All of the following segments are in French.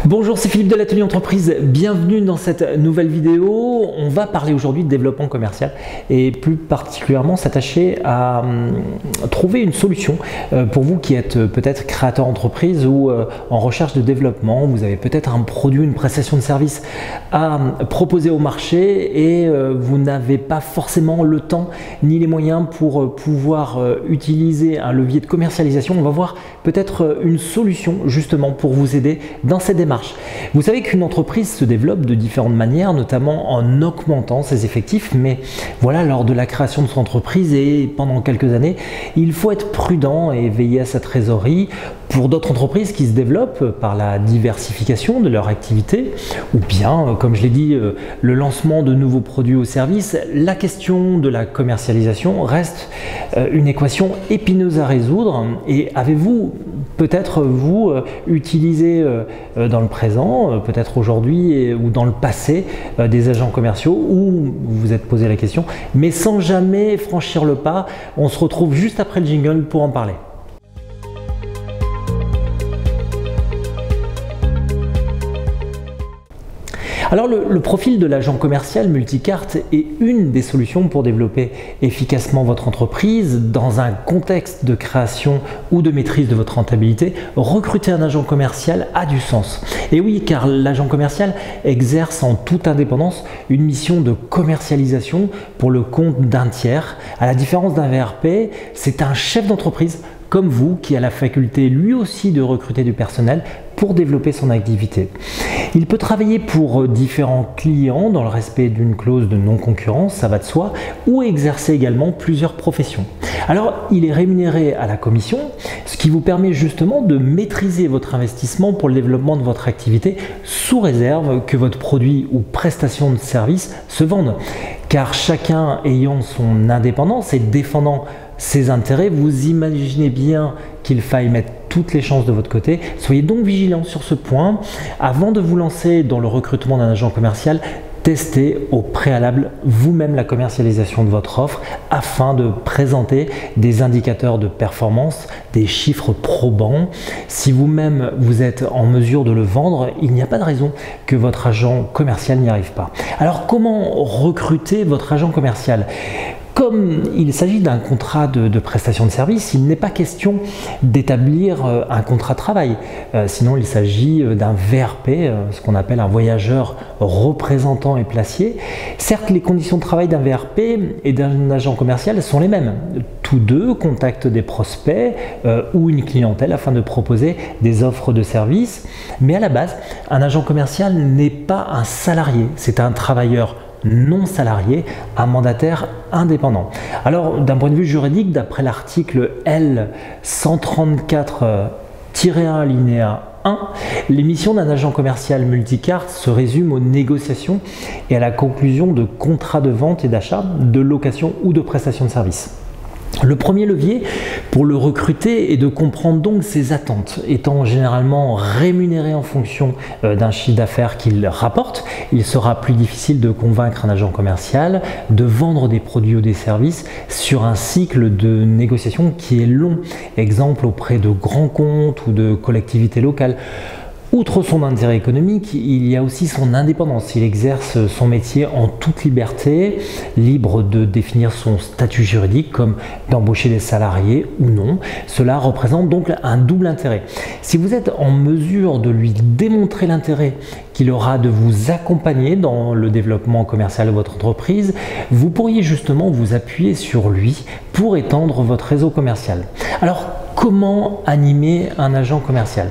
Bonjour, c'est Philippe de l'Atelier Entreprise, bienvenue dans cette nouvelle vidéo. On va parler aujourd'hui de développement commercial et plus particulièrement s'attacher à trouver une solution pour vous qui êtes peut-être créateur d'entreprise ou en recherche de développement. Vous avez peut-être un produit, une prestation de service à proposer au marché et vous n'avez pas forcément le temps ni les moyens pour pouvoir utiliser un levier de commercialisation. On va voir peut-être une solution justement pour vous aider dans cette démarche. Vous savez qu'une entreprise se développe de différentes manières, notamment en augmentant ses effectifs, mais voilà, lors de la création de son entreprise et pendant quelques années, il faut être prudent et veiller à sa trésorerie. Pour d'autres entreprises qui se développent par la diversification de leur activité, ou bien, comme je l'ai dit, le lancement de nouveaux produits ou services, la question de la commercialisation reste une équation épineuse à résoudre. Et avez-vous peut-être vous utilisé dans le présent, peut-être aujourd'hui ou dans le passé, des agents commerciaux où vous vous êtes posé la question, mais sans jamais franchir le pas? On se retrouve juste après le jingle pour en parler. Alors le profil de l'agent commercial multicarte est une des solutions pour développer efficacement votre entreprise dans un contexte de création ou de maîtrise de votre rentabilité. Recruter un agent commercial a du sens. Et oui, car l'agent commercial exerce en toute indépendance une mission de commercialisation pour le compte d'un tiers. À la différence d'un VRP, c'est un chef d'entreprise comme vous qui a la faculté lui aussi de recruter du personnel pour développer son activité. Il peut travailler pour différents clients dans le respect d'une clause de non-concurrence, ça va de soi, ou exercer également plusieurs professions. Alors, il est rémunéré à la commission, ce qui vous permet justement de maîtriser votre investissement pour le développement de votre activité sous réserve que votre produit ou prestation de service se vende. Car chacun ayant son indépendance et défendant ses intérêts, vous imaginez bien qu'il faille mettre toutes les chances de votre côté. Soyez donc vigilant sur ce point. Avant de vous lancer dans le recrutement d'un agent commercial, testez au préalable vous-même la commercialisation de votre offre afin de présenter des indicateurs de performance, des chiffres probants. Si vous-même vous êtes en mesure de le vendre, il n'y a pas de raison que votre agent commercial n'y arrive pas. Alors comment recruter votre agent commercial ? Comme il s'agit d'un contrat de prestation de service, il n'est pas question d'établir un contrat de travail. Sinon, il s'agit d'un VRP, ce qu'on appelle un voyageur représentant et placier. Certes, les conditions de travail d'un VRP et d'un agent commercial sont les mêmes. Tous deux contactent des prospects ou une clientèle afin de proposer des offres de services. Mais à la base, un agent commercial n'est pas un salarié, c'est un travailleur non salarié, un mandataire indépendant. Alors d'un point de vue juridique, d'après l'article L134-1 alinéa 1, les missions d'un agent commercial multicarte se résument aux négociations et à la conclusion de contrats de vente et d'achat, de location ou de prestation de services. Le premier levier pour le recruter est de comprendre donc ses attentes. Étant généralement rémunéré en fonction d'un chiffre d'affaires qu'il rapporte, il sera plus difficile de convaincre un agent commercial de vendre des produits ou des services sur un cycle de négociation qui est long. Exemple auprès de grands comptes ou de collectivités locales. Outre son intérêt économique, il y a aussi son indépendance. Il exerce son métier en toute liberté, libre de définir son statut juridique comme d'embaucher des salariés ou non. Cela représente donc un double intérêt. Si vous êtes en mesure de lui démontrer l'intérêt qu'il aura de vous accompagner dans le développement commercial de votre entreprise, vous pourriez justement vous appuyer sur lui pour étendre votre réseau commercial. Alors, comment animer un agent commercial?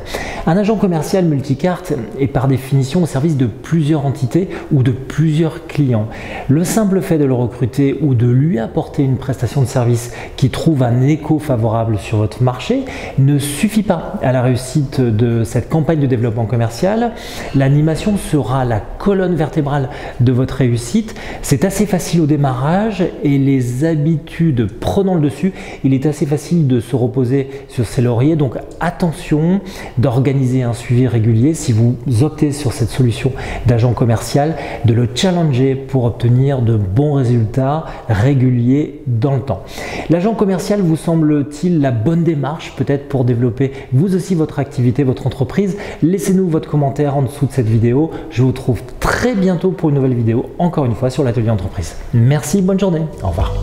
Un agent commercial multicarte est par définition au service de plusieurs entités ou de plusieurs clients. Le simple fait de le recruter ou de lui apporter une prestation de service qui trouve un écho favorable sur votre marché ne suffit pas à la réussite de cette campagne de développement commercial. L'animation sera la colonne vertébrale de votre réussite. C'est assez facile au démarrage et les habitudes prenant le dessus, il est assez facile de se reposer sur ses lauriers. Donc attention d'organiser un suivi régulier si vous optez sur cette solution d'agent commercial, de le challenger pour obtenir de bons résultats réguliers dans le temps. L'agent commercial vous semble-t-il la bonne démarche peut-être pour développer vous aussi votre activité, votre entreprise? Laissez-nous votre commentaire en dessous de cette vidéo. Je vous retrouve très bientôt pour une nouvelle vidéo, encore une fois sur l'atelier entreprise. Merci, bonne journée, au revoir.